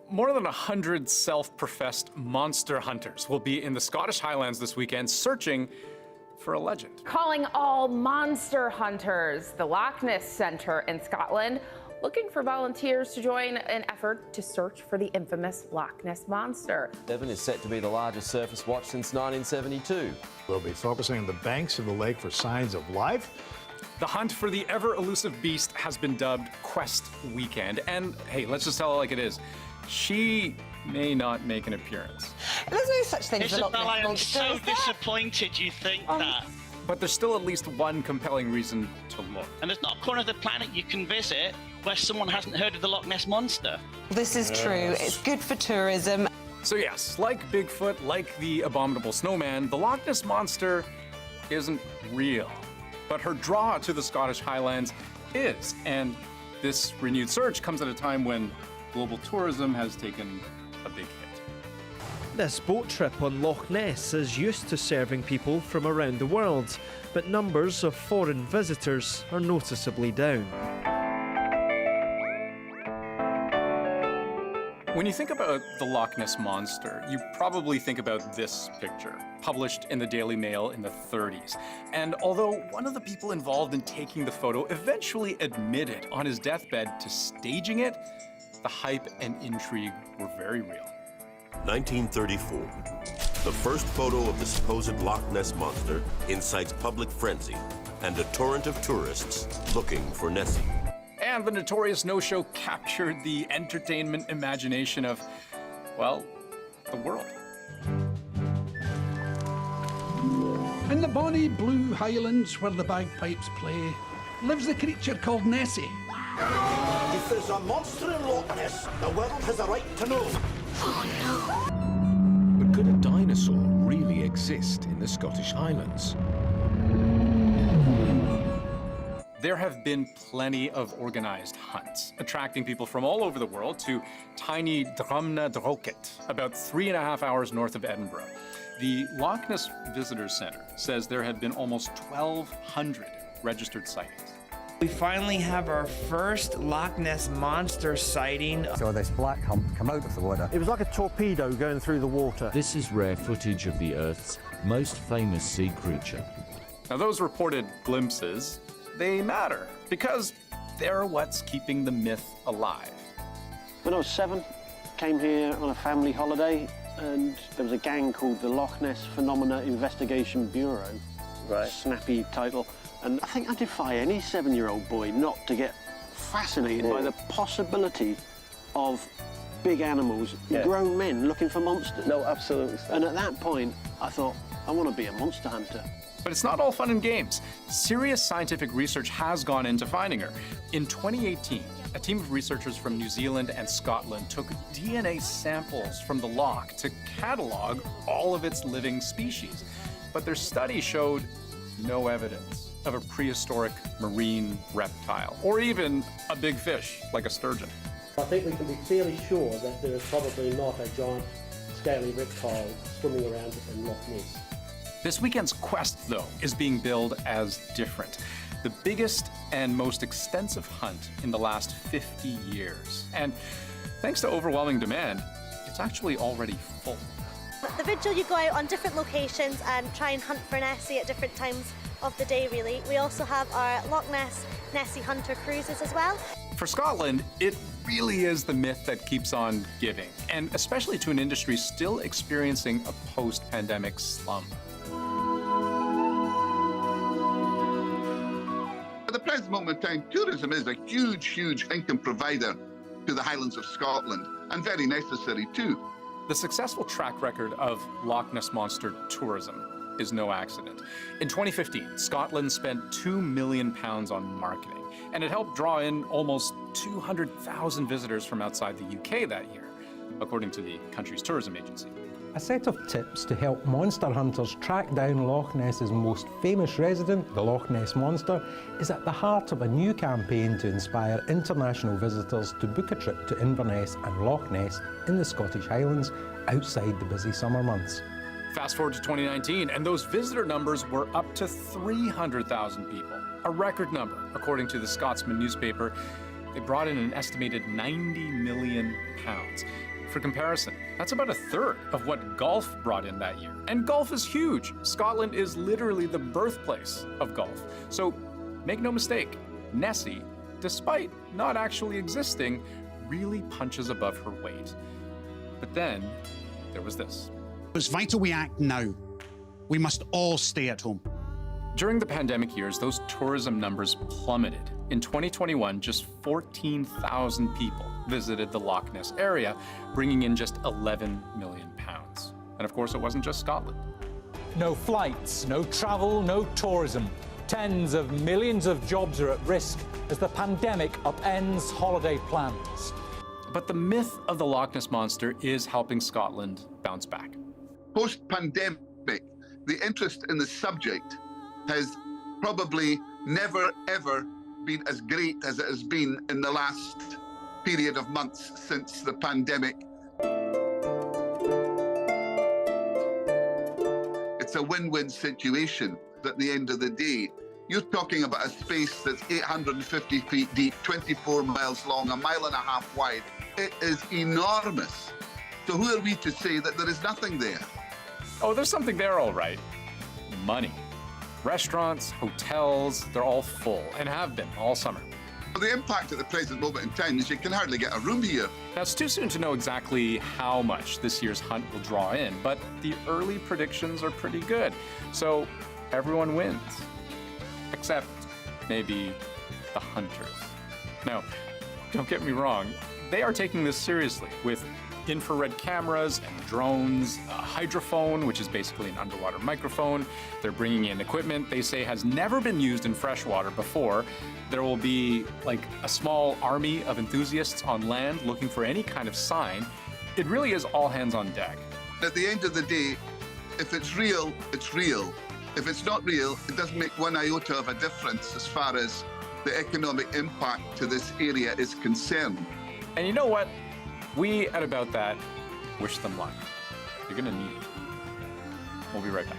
More than 100 self-professed monster hunters will be in the Scottish Highlands this weekend searching for a legend. Calling all monster hunters, the Loch Ness Centre in Scotland, looking for volunteers to join an effort to search for the infamous Loch Ness Monster. Devon is set to be the largest surface watch since 1972. We'll be focusing on the banks of the lake for signs of life. The hunt for the ever-elusive beast has been dubbed Quest Weekend. And hey, let's just tell it like it is. She may not make an appearance. There's no such thing as a Loch Isabel, Ness I am Monster, so is there? disappointed you think that. But there's still at least one compelling reason to look. And there's not a corner of the planet you can visit where someone hasn't heard of the Loch Ness Monster. This is true. It's good for tourism. So yes, like Bigfoot, like the abominable snowman, the Loch Ness Monster isn't real. But her draw to the Scottish Highlands is. And this renewed search comes at a time when global tourism has taken a big hit. This boat trip on Loch Ness is used to serving people from around the world, but numbers of foreign visitors are noticeably down. When you think about the Loch Ness Monster, you probably think about this picture, published in the Daily Mail in the 30s. And although one of the people involved in taking the photo eventually admitted on his deathbed to staging it, the hype and intrigue were very real. 1934. The first photo of the supposed Loch Ness Monster incites public frenzy and a torrent of tourists looking for Nessie. And the notorious no-show captured the entertainment imagination of, well, the world. In the bonny blue Highlands where the bagpipes play, lives a creature called Nessie. If there's a monster in Loch Ness, the world has a right to know. Oh no. But could a dinosaur really exist in the Scottish Highlands? There have been plenty of organized hunts, attracting people from all over the world to tiny Drumna Droket, about 3.5 hours north of Edinburgh. The Loch Ness Visitors Centre says there have been almost 1,200 registered sightings. We finally have our first Loch Ness Monster sighting. Saw this black hump come out of the water. It was like a torpedo going through the water. This is rare footage of the Earth's most famous sea creature. Now those reported glimpses, they matter because they're what's keeping the myth alive. When I was 7, came here on a family holiday and there was a gang called the Loch Ness Phenomena Investigation Bureau. Right. Snappy title. And I think I defy any 7-year-old boy not to get fascinated by the possibility of big animals, grown men looking for monsters. No, absolutely. And at that point, I thought, I want to be a monster hunter. But it's not all fun and games. Serious scientific research has gone into finding her. In 2018, a team of researchers from New Zealand and Scotland took DNA samples from the loch to catalog all of its living species. But their study showed no evidence of a prehistoric marine reptile, or even a big fish like a sturgeon. I think we can be fairly sure that there is probably not a giant scaly reptile swimming around in Loch Ness. This weekend's quest, though, is being billed as different. The biggest and most extensive hunt in the last 50 years. And thanks to overwhelming demand, it's actually already full. The vigil, you go out on different locations and try and hunt for Nessie at different times of the day, really. We also have our Loch Ness Nessie Hunter cruises as well. For Scotland, it really is the myth that keeps on giving, and especially to an industry still experiencing a post-pandemic slump. At the present moment in time, tourism is a huge income provider to the Highlands of Scotland, and very necessary too. The successful track record of Loch Ness Monster tourism is no accident. In 2015, Scotland spent £2 million on marketing, and it helped draw in almost 200,000 visitors from outside the UK that year, according to the country's tourism agency. A set of tips to help monster hunters track down Loch Ness's most famous resident, the Loch Ness Monster, is at the heart of a new campaign to inspire international visitors to book a trip to Inverness and Loch Ness in the Scottish Highlands outside the busy summer months. Fast forward to 2019, and those visitor numbers were up to 300,000 people, a record number, according to the Scotsman newspaper. They brought in an estimated £90 million. for comparison, that's about a third of what golf brought in that year. And golf is huge. Scotland is literally the birthplace of golf. So make no mistake, Nessie, despite not actually existing, really punches above her weight. But then there was this. It's vital we act now. We must all stay at home. During the pandemic years, those tourism numbers plummeted. In 2021, just 14,000 people visited the Loch Ness area, bringing in just £11 million. And of course, it wasn't just Scotland. No flights, no travel, no tourism. Tens of millions of jobs are at risk as the pandemic upends holiday plans. But the myth of the Loch Ness Monster is helping Scotland bounce back. Post-pandemic, the interest in the subject has probably never, ever been as great as it has been in the last period of months since the pandemic. It's a win-win situation at the end of the day. You're talking about a space that's 850 feet deep, 24 miles long, 1.5 miles wide. It is enormous. So who are we to say that there is nothing there? Oh, there's something there, all right. Money. Restaurants, hotels, they're all full and have been all summer. The impact at the present moment in time is you can hardly get a room here. Now, it's too soon to know exactly how much this year's hunt will draw in, but the early predictions are pretty good. So everyone wins. Except maybe the hunters. Now, don't get me wrong, they are taking this seriously with infrared cameras and drones, a hydrophone, which is basically an underwater microphone. They're bringing in equipment they say has never been used in freshwater before. There will be like a small army of enthusiasts on land looking for any kind of sign. It really is all hands on deck. At the end of the day, if it's real, it's real. If it's not real, it doesn't make one iota of a difference as far as the economic impact to this area is concerned. And you know what? We at About That wish them luck. You're gonna need it. We'll be right back.